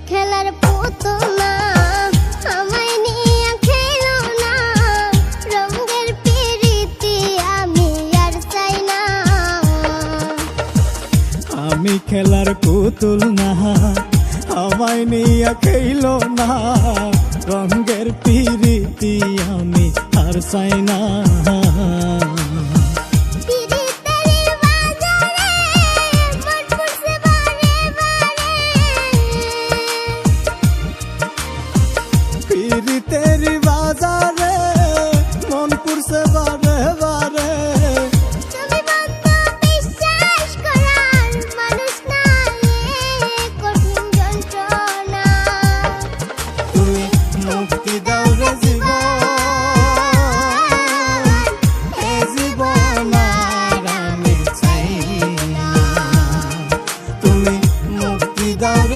খেলার পুতুল না, আমায় নিয়ে খেলো না, রঙের পিরিতি আমি আর চাই না। আমি খেলার পুতুল না, আমায় নিয়ে খেলো না, রঙের পিরিতি আমি আর চাই না।